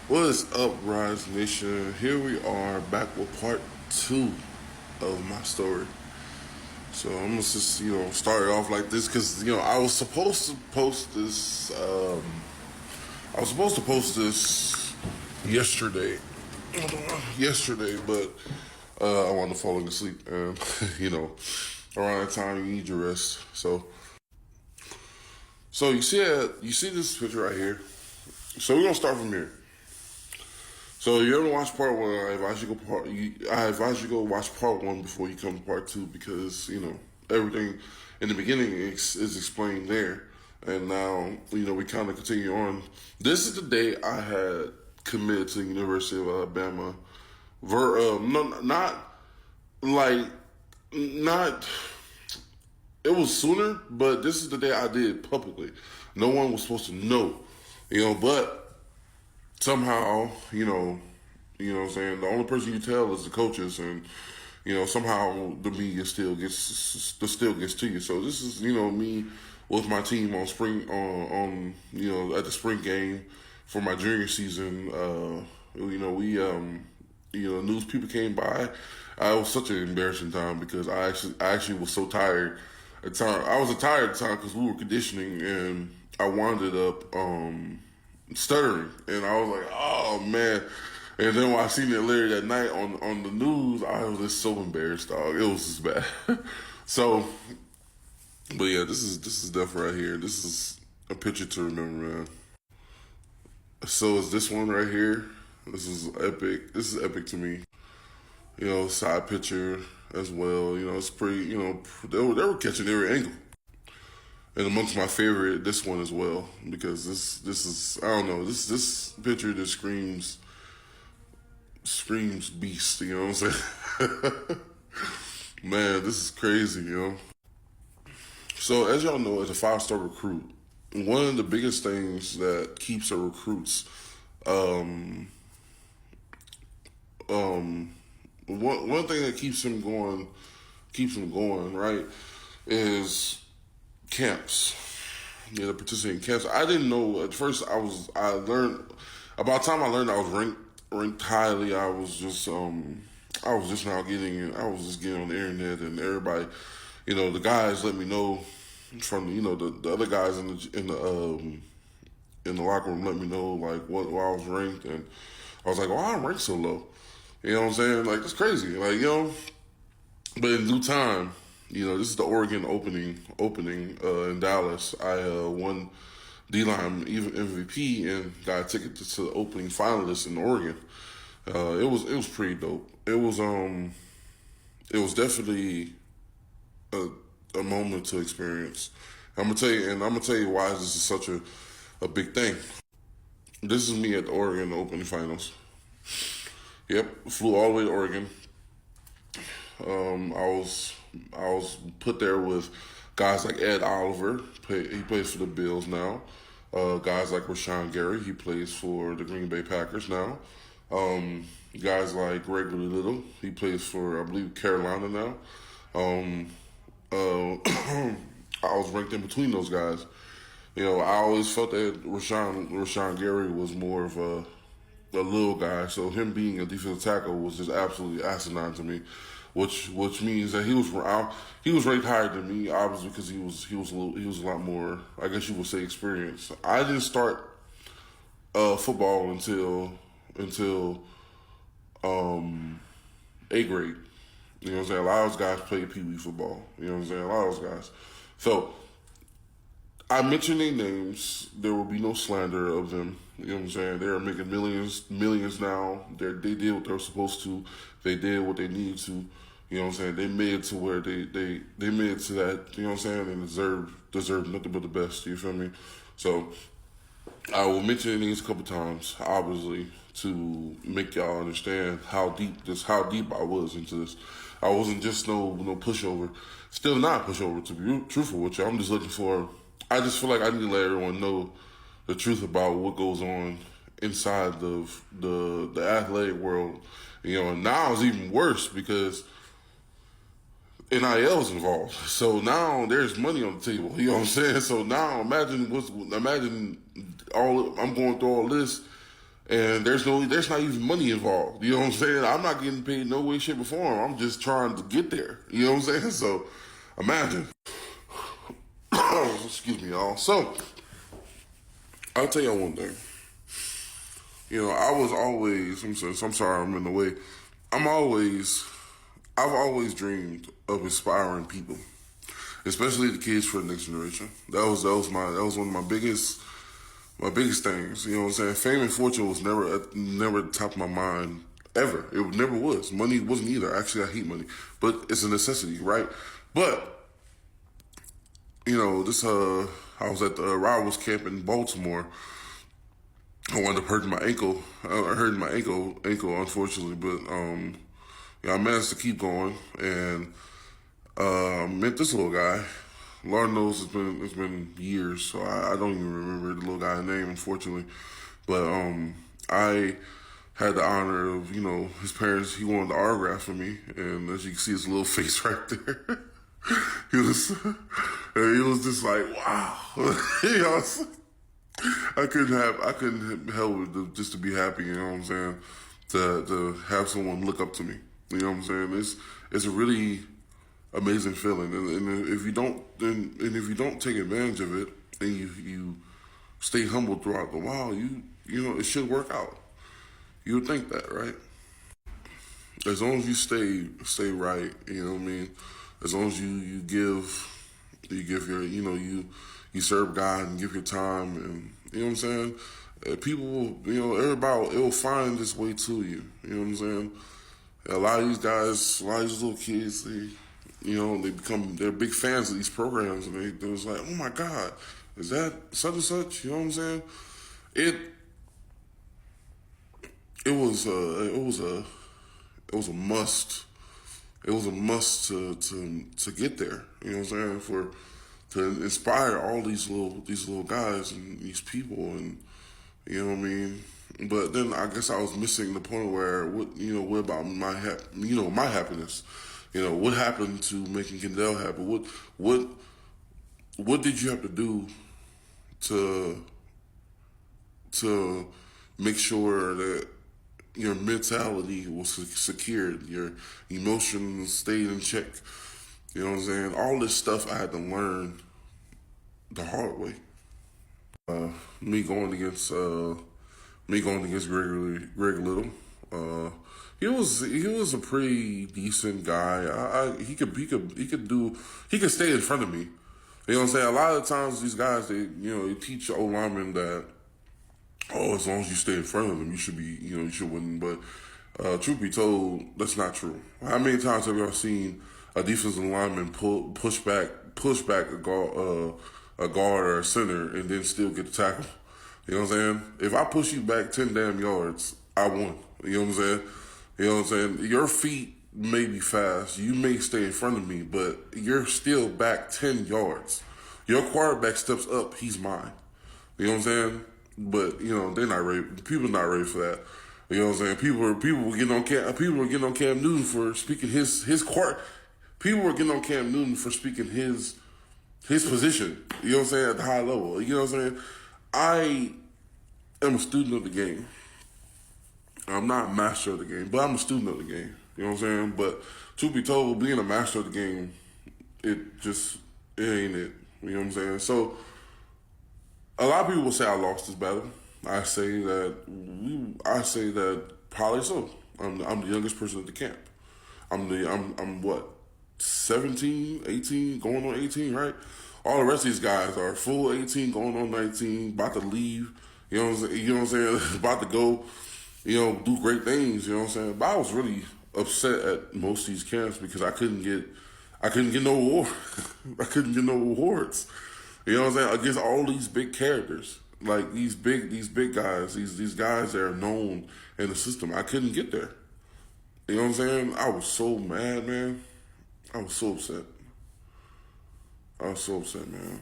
What is up, Rise Nation? Here we are back with part two of my story. So I'm gonna just start it off like this because I was supposed to post this. I was supposed to post this yesterday, but I wound up falling asleep, and around that time you need your rest. So you see this picture right here. So we're gonna start from here. So you ever watch part one? I advise you go watch part one before you come to part two because everything in the beginning is explained there, and now we kind of continue on. This is the day I had committed to the University of Alabama. No, not like not. It was sooner, but this is the day I did it publicly. No one was supposed to know, but somehow, what I'm saying, the only person you tell is the coaches, and somehow the media still gets to you. So this is me with my team on spring on at the spring game for my junior season. News people came by. It was such an embarrassing time because I actually was so tired at the time. I was tired at the time because we were conditioning, and I wound up stuttering, and I was like, oh man. And then when I seen it later that night on the news, I was just so embarrassed, dog. It was just bad. So, but yeah, this is definitely right here. This is a picture to remember, man. So is this one right here. This is epic. This is epic to me. Side picture as well. It's pretty. They were catching every angle. And amongst my favorite, this one as well, because this is, I don't know, this picture just screams beast. You know what I'm saying? Man, this is crazy. So as y'all know, as a 5-star recruit, one of the biggest things that keeps a recruits, one thing that keeps him going, right, is camps. Yeah, the participating camps. I didn't know at first. I learned about the time I learned I was ranked highly. I was just now getting. I was just getting on the internet, and everybody, the guys let me know from the other guys in the locker room let me know like where I was ranked, and I was like, "Well, I'm ranked so low." You know what I'm saying? Like it's crazy. Like but in due time. This is the Oregon opening in Dallas. I won D-line even MVP and got a ticket to the opening finalists in Oregon. It was pretty dope. It was definitely a moment to experience. I'm gonna tell you why this is such a big thing. This is me at the Oregon opening finals. Yep, flew all the way to Oregon. I was put there with guys like Ed Oliver. He plays for the Bills now. Guys like Rashawn Gary. He plays for the Green Bay Packers now. Guys like Greg Little. He plays for, I believe, Carolina now. I was ranked in between those guys. I always felt that Rashawn Gary was more of a little guy, so him being a defensive tackle was just absolutely asinine to me, which means that he was ranked higher than me, obviously because he was a lot more, I guess you would say, experienced. I didn't start football until 8th grade. You know what I'm saying? A lot of those guys played Pee Wee football. You know what I'm saying? A lot of those guys. So I mentioned their names. There will be no slander of them. You know what I'm saying? They are making millions now. They did what they were supposed to. They did what they needed to. You know what I'm saying? They made it to where they made it to that. You know what I'm saying? And deserve nothing but the best. You feel me? So I will mention these a couple times, obviously, to make y'all understand how deep I was into this. I wasn't just no pushover. Still not pushover, to be truthful with you. I'm just looking for. I just feel like I need to let everyone know the truth about what goes on inside of the athletic world. And now it's even worse because NIL is involved. So now there's money on the table. You know what I'm saying? So now imagine all I'm going through all this, and there's not even money involved. You know what I'm saying? I'm not getting paid no way, shape, or form. I'm just trying to get there. You know what I'm saying? So imagine. Excuse me, y'all. So I'll tell y'all one thing. You know, I was always. I'm sorry, I'm in the way. I'm always. I've always dreamed of inspiring people, especially the kids for the next generation. That was one of my biggest things. You know what I'm saying? Fame and fortune was never at the top of my mind ever. It never was. Money wasn't either. Actually, I hate money, but it's a necessity, right? But you know, I was at the Rivals camp in Baltimore. I wound up hurting my ankle. I hurt my ankle, unfortunately, but yeah, I managed to keep going and met this little guy. Lord knows it's been years, so I don't even remember the little guy's name, unfortunately. But I had the honor of, you know, his parents. He wanted the autograph from me, and as you can see, his little face right there. he was just like, wow. You know, I couldn't help it just to be happy. You know what I'm saying? To have someone look up to me. You know what I'm saying? It's a really amazing feeling, and if you don't, and if you don't take advantage of it, and you stay humble throughout the while, you know it should work out. You would think that, right? As long as you stay right, you know what I mean. As long as you give your, you know, you serve God and give your time, and you know what I'm saying. People, you know, everybody, it will find its way to you. You know what I'm saying. A lot of these guys, a lot of these little kids, they're big fans of these programs, and they was like, oh my God, is that such and such? You know what I'm saying? It it was it was a must. It was a must to get there. You know what I'm saying? To inspire all these little guys and these people, and you know what I mean. But then I guess I was missing the point where what about my happiness? You know, what happened to making Kendell happy? What did you have to do to to make sure that your mentality was secured, your emotions stayed in check? You know what I'm saying? All this stuff I had to learn the hard way. Uh, me going against Greg Little. Uh, he was a pretty decent guy. He could stay in front of me. You know what I'm saying? A lot of times these guys they teach O linemen that, oh, as long as you stay in front of them, you should win. But truth be told, that's not true. How many times have y'all seen a defensive lineman push back a guard or a center and then still get the tackle? You know what I'm saying? If I push you back 10 damn yards, I won. You know what I'm saying? You know what I'm saying? Your feet may be fast. You may stay in front of me, but you're still back 10 yards. Your quarterback steps up, he's mine. You know what I'm saying? But they're not ready. People are not ready for that. You know what I'm saying? People were getting on Cam Newton for speaking his court. People were getting on Cam Newton for speaking his position. You know what I'm saying? At the high level. You know what I'm saying? I am a student of the game. I'm not a master of the game, but I'm a student of the game. You know what I'm saying? But truth be told, being a master of the game, it ain't it. You know what I'm saying? So a lot of people will say I lost this battle. I say that probably so. I'm the youngest person at the camp. I'm what, 17, 18, going on 18, right? All the rest of these guys are full 18, going on 19, about to leave. You know what I'm saying? About to go, do great things. You know what I'm saying? But I was really upset at most of these camps because I couldn't get no award. I couldn't get no awards. You know what I'm saying? Against all these big characters, like these big guys, these guys that are known in the system. I couldn't get there. You know what I'm saying? I was so mad, man. I was so upset. Man.